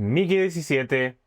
Mickey 17,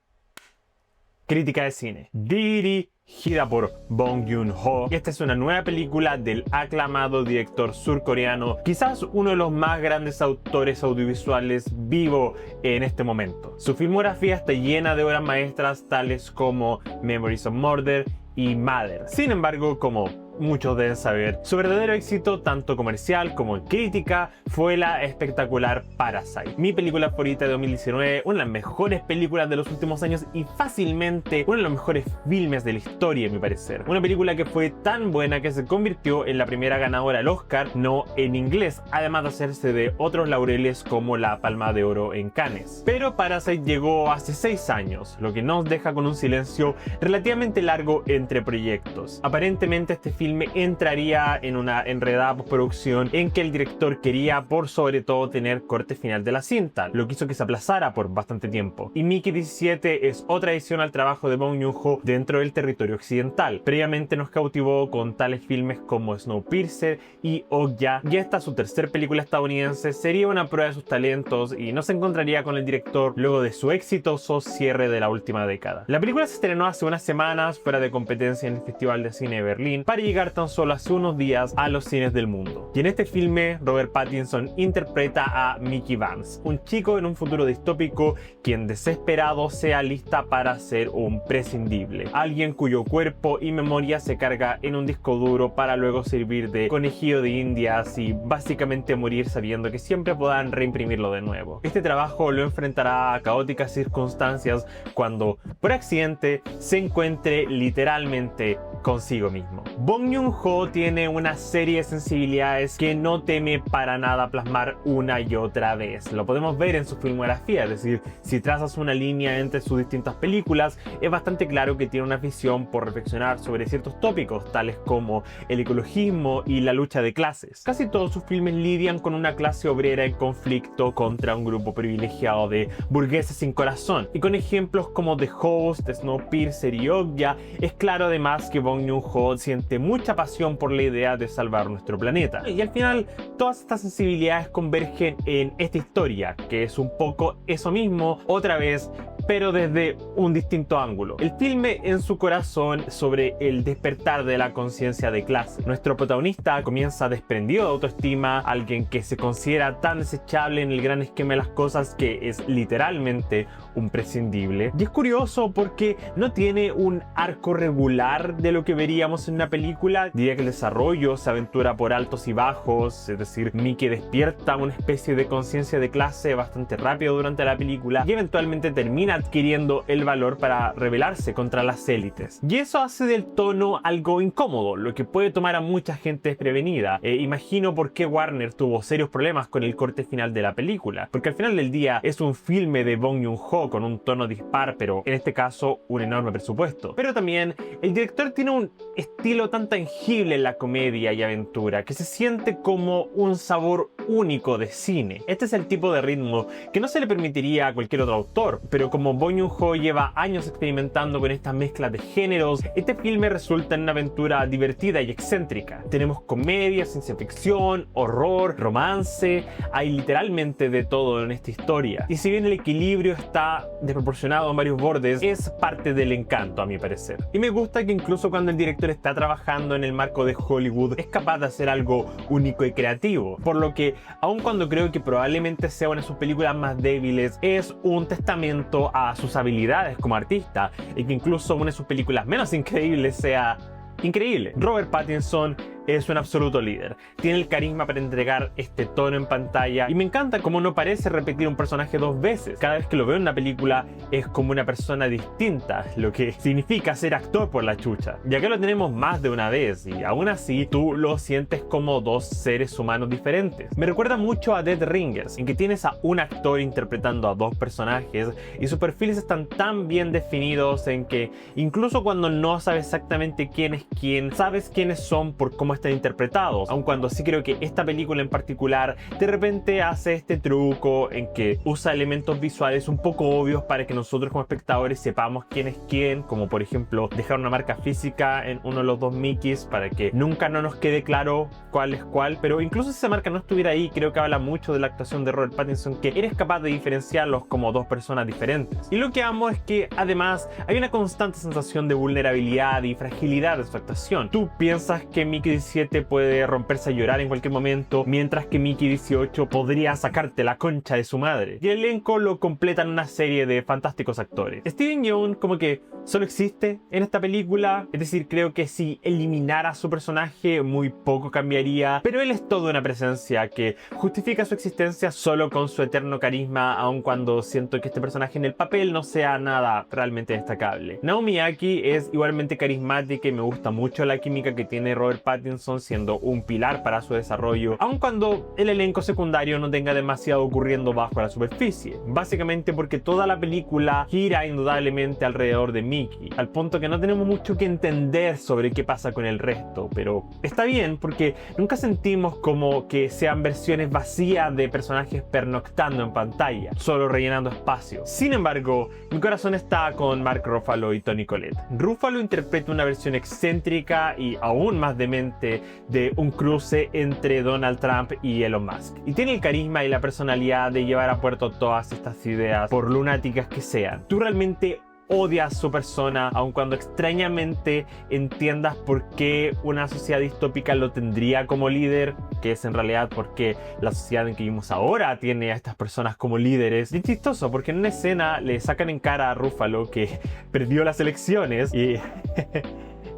crítica de cine, dirigida por Bong Joon-ho. Esta es una nueva película del aclamado director surcoreano, quizás uno de los más grandes autores audiovisuales vivo en este momento. Su filmografía está llena de obras maestras tales como Memories of Murder y Mother. Sin embargo, como muchos deben saber, su verdadero éxito, tanto comercial como en crítica, fue la espectacular Parasite. Mi película favorita de 2019, una de las mejores películas de los últimos años y fácilmente uno de los mejores filmes de la historia, a mi parecer. Una película que fue tan buena que se convirtió en la primera ganadora del Oscar, no en inglés, además de hacerse de otros laureles como la Palma de Oro en Cannes. Pero Parasite llegó hace 6 años, lo que nos deja con un silencio relativamente largo entre proyectos. Aparentemente este filme entraría en una enredada postproducción en que el director quería por sobre todo tener corte final de la cinta, lo que hizo que se aplazara por bastante tiempo. Y Mickey 17 es otra adición al trabajo de Bong Joon-ho dentro del territorio occidental. Previamente nos cautivó con tales filmes como Snowpiercer y Okja, y esta, su tercer película estadounidense, sería una prueba de sus talentos y no se encontraría con el director luego de su exitoso cierre de la última década. La película se estrenó hace unas semanas fuera de competencia en el Festival de Cine de Berlín para llegar tan solo hace unos días a los cines del mundo. Y en este filme, Robert Pattinson interpreta a Mickey Vance, un chico en un futuro distópico quien desesperado se alista para ser un prescindible, alguien cuyo cuerpo y memoria se carga en un disco duro para luego servir de conejillo de indias y básicamente morir sabiendo que siempre podrán reimprimirlo de nuevo. Este trabajo lo enfrentará a caóticas circunstancias cuando, por accidente, se encuentre literalmente consigo mismo. Bong Joon-ho tiene una serie de sensibilidades que no teme para nada plasmar una y otra vez. Lo podemos ver en su filmografía, es decir, si trazas una línea entre sus distintas películas, es bastante claro que tiene una afición por reflexionar sobre ciertos tópicos, tales como el ecologismo y la lucha de clases. Casi todos sus filmes lidian con una clase obrera en conflicto contra un grupo privilegiado de burgueses sin corazón, y con ejemplos como The Host, Snowpiercer y Okja, es claro además que Bong Joon-ho siente mucha pasión por la idea de salvar nuestro planeta. Y al final, todas estas sensibilidades convergen en esta historia, que es un poco eso mismo, otra vez, pero desde un distinto ángulo. El filme en su corazón sobre el despertar de la conciencia de clase. Nuestro protagonista comienza desprendido de autoestima, alguien que se considera tan desechable en el gran esquema de las cosas que es literalmente un prescindible. Y es curioso porque no tiene un arco regular de lo que veríamos en una película. Diría que el desarrollo se aventura por altos y bajos, es decir, Mickey despierta una especie de conciencia de clase bastante rápido durante la película y eventualmente termina adquiriendo el valor para rebelarse contra las élites. Y eso hace del tono algo incómodo, lo que puede tomar a mucha gente desprevenida. Imagino por qué Warner tuvo serios problemas con el corte final de la película, porque al final del día es un filme de Bong Joon-ho con un tono dispar, pero en este caso un enorme presupuesto. Pero también el director tiene un estilo tan tangible en la comedia y aventura que se siente como un sabor único de cine. Este es el tipo de ritmo que no se le permitiría a cualquier otro autor, pero como Bong Joon-ho lleva años experimentando con estas mezclas de géneros, este filme resulta en una aventura divertida y excéntrica. Tenemos comedia, ciencia ficción, horror, romance, hay literalmente de todo en esta historia. Y si bien el equilibrio está desproporcionado en varios bordes, es parte del encanto a mi parecer. Y me gusta que incluso cuando el director está trabajando en el marco de Hollywood, es capaz de hacer algo único y creativo, por lo que aun cuando creo que probablemente sea una de sus películas más débiles, es un testamento a sus habilidades como artista, y que incluso una de sus películas menos increíbles sea increíble. Robert Pattinson es un absoluto líder. Tiene el carisma para entregar este tono en pantalla y me encanta cómo no parece repetir un personaje 2 veces. Cada vez que lo veo en una película es como una persona distinta, lo que significa ser actor por la chucha. Ya que lo tenemos más de una vez y aún así tú lo sientes como 2 seres humanos diferentes. Me recuerda mucho a Dead Ringers, en que tienes a un actor interpretando a 2 personajes y sus perfiles están tan bien definidos en que incluso cuando no sabes exactamente quién es quién, sabes quiénes son por cómo cómo están interpretados, aun cuando sí creo que esta película en particular de repente hace este truco en que usa elementos visuales un poco obvios para que nosotros como espectadores sepamos quién es quién, como por ejemplo dejar una marca física en uno de los dos Mickeys para que nunca no nos quede claro cuál es cuál, pero incluso si esa marca no estuviera ahí, creo que habla mucho de la actuación de Robert Pattinson, que eres capaz de diferenciarlos como dos personas diferentes. Y lo que amo es que además hay una constante sensación de vulnerabilidad y fragilidad de su actuación. Tú piensas que Mickey 17 puede romperse a llorar en cualquier momento, mientras que Mickey 18 podría sacarte la concha de su madre. Y el elenco lo completan una serie de fantásticos actores. Steven Yeun como que solo existe en esta película, es decir, creo que si eliminara su personaje muy poco cambiaría, pero él es toda una presencia que justifica su existencia solo con su eterno carisma, aun cuando siento que este personaje en el papel no sea nada realmente destacable. Naomi Ackie es igualmente carismática y me gusta mucho la química que tiene Robert Pattinson, siendo un pilar para su desarrollo, aun cuando el elenco secundario no tenga demasiado ocurriendo bajo la superficie, básicamente porque toda la película gira indudablemente alrededor de Mickey, al punto que no tenemos mucho que entender sobre qué pasa con el resto, pero está bien porque nunca sentimos como que sean versiones vacías de personajes pernoctando en pantalla, solo rellenando espacio. Sin embargo, mi corazón está con Mark Ruffalo y Toni Collette. Ruffalo interpreta una versión excéntrica y aún más demente de un cruce entre Donald Trump y Elon Musk, y tiene el carisma y la personalidad de llevar a puerto todas estas ideas, por lunáticas que sean. Tú realmente odias su persona, aun cuando extrañamente entiendas por qué una sociedad distópica lo tendría como líder, que es en realidad porque la sociedad en que vivimos ahora tiene a estas personas como líderes. Y es chistoso porque en una escena le sacan en cara a Ruffalo que perdió las elecciones y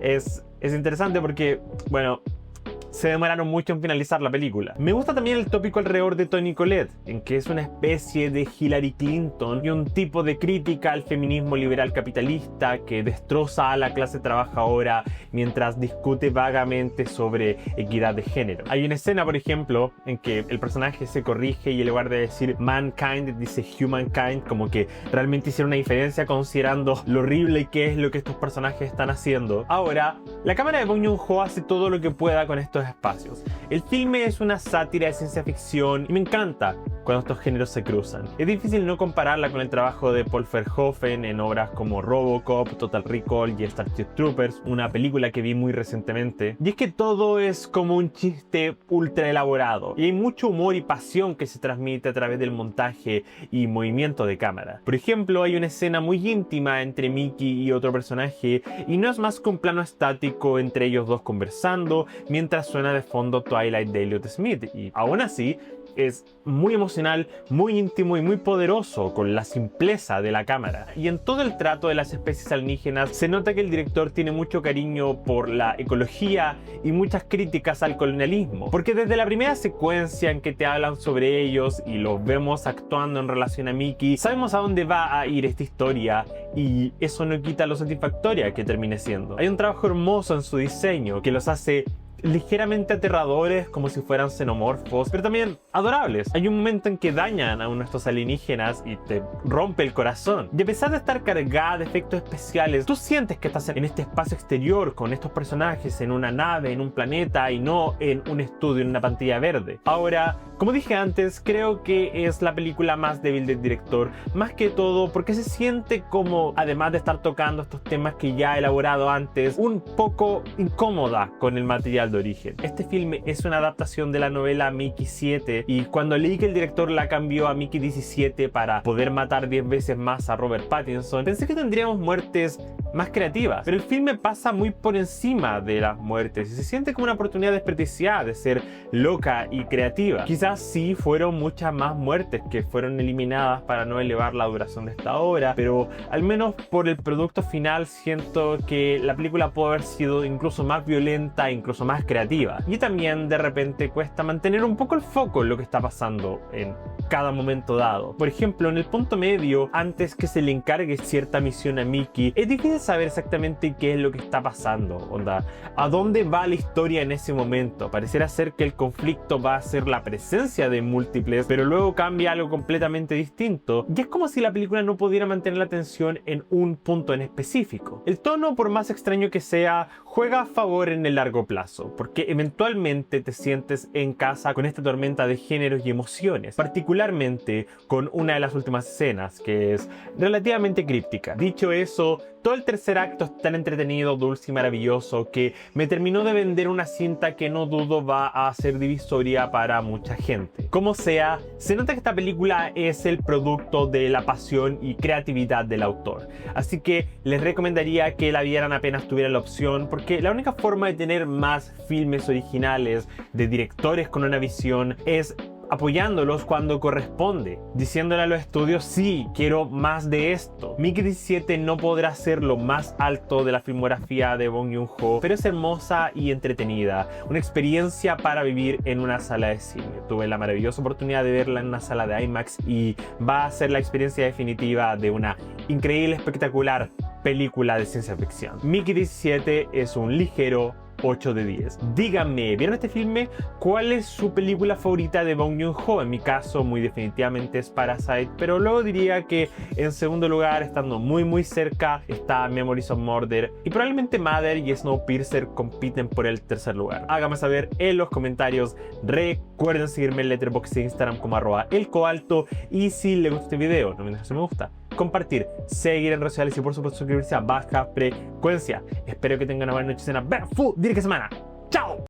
es interesante porque, bueno, se demoraron mucho en finalizar la película. Me gusta también el tópico alrededor de Toni Collette, en que es una especie de Hillary Clinton y un tipo de crítica al feminismo liberal capitalista que destroza a la clase trabajadora mientras discute vagamente sobre equidad de género. Hay una escena, por ejemplo, en que el personaje se corrige y en lugar de decir mankind dice humankind, como que realmente hicieron una diferencia considerando lo horrible que es lo que estos personajes están haciendo. Ahora, la cámara de Bong Joon-ho hace todo lo que pueda con estos espacios. El filme es una sátira de ciencia ficción y me encanta cuando estos géneros se cruzan. Es difícil no compararla con el trabajo de Paul Verhoeven en obras como Robocop, Total Recall y Starship Troopers, una película que vi muy recientemente. Y es que todo es como un chiste ultra elaborado y hay mucho humor y pasión que se transmite a través del montaje y movimiento de cámara. Por ejemplo, hay una escena muy íntima entre Mickey y otro personaje y no es más que un plano estático entre ellos dos conversando mientras suena de fondo Twilight de Elliott Smith, y aún así es muy emocional, muy íntimo y muy poderoso con la simpleza de la cámara. Y en todo el trato de las especies alienígenas se nota que el director tiene mucho cariño por la ecología y muchas críticas al colonialismo, porque desde la primera secuencia en que te hablan sobre ellos y los vemos actuando en relación a Mickey, sabemos a dónde va a ir esta historia y eso no quita lo satisfactoria que termine siendo. Hay un trabajo hermoso en su diseño que los hace ligeramente aterradores, como si fueran xenomorfos, pero también adorables. Hay un momento en que dañan a uno de estos alienígenas y te rompe el corazón. Y a pesar de estar cargada de efectos especiales, tú sientes que estás en este espacio exterior con estos personajes en una nave, en un planeta y no en un estudio, en una pantalla verde. Ahora, como dije antes, creo que es la película más débil del director, más que todo porque se siente como, además de estar tocando estos temas que ya he elaborado antes, un poco incómoda con el material de origen. Este filme es una adaptación de la novela Mickey 7 y cuando leí que el director la cambió a Mickey 17 para poder matar 10 veces más a Robert Pattinson, pensé que tendríamos muertes más creativas, pero el filme pasa muy por encima de las muertes y se siente como una oportunidad desperdiciada de ser loca y creativa. Quizás sí fueron muchas más muertes que fueron eliminadas para no elevar la duración de esta obra, pero al menos por el producto final siento que la película puede haber sido incluso más violenta, incluso más creativa. Y también de repente cuesta mantener un poco el foco en lo que está pasando en cada momento dado. Por ejemplo, en el punto medio, antes que se le encargue cierta misión a Mickey, es difícil saber exactamente qué es lo que está pasando, onda, a dónde va la historia en ese momento. Pareciera ser que el conflicto va a ser la presencia de múltiples, pero luego cambia algo completamente distinto, y es como si la película no pudiera mantener la atención en un punto en específico. El tono, por más extraño que sea, juega a favor en el largo plazo, porque eventualmente te sientes en casa con esta tormenta de géneros y emociones, particularmente con una de las últimas escenas, que es relativamente críptica. Dicho eso, todo el tercer acto es tan entretenido, dulce y maravilloso que me terminó de vender una cinta que no dudo va a ser divisoria para mucha gente. Como sea, se nota que esta película es el producto de la pasión y creatividad del autor, así que les recomendaría que la vieran apenas tuvieran la opción, porque la única forma de tener más filmes originales de directores con una visión es apoyándolos cuando corresponde, diciéndole a los estudios: sí, quiero más de esto. Mickey 17 no podrá ser lo más alto de la filmografía de Bong Joon-ho, pero es hermosa y entretenida, una experiencia para vivir en una sala de cine. Tuve la maravillosa oportunidad de verla en una sala de IMAX y va a ser la experiencia definitiva de una increíble, espectacular película de ciencia ficción. Mickey 17 es un ligero 8 de 10. Díganme, ¿vieron este filme? ¿Cuál es su película favorita de Bong Joon-ho? En mi caso, muy definitivamente es Parasite, pero luego diría que en segundo lugar, estando muy cerca, está Memories of Murder, y probablemente Mother y Snowpiercer compiten por el tercer lugar. Háganme saber en los comentarios. Recuerden seguirme en Letterboxd e Instagram como @elcobalto, y si les gusta este video, no olviden dejar me gusta, compartir, seguir en redes sociales y por supuesto suscribirse a Baja Frecuencia. Espero que tengan una buena noche, cena, ¡Full! ¡Dirige semana! ¡Chao!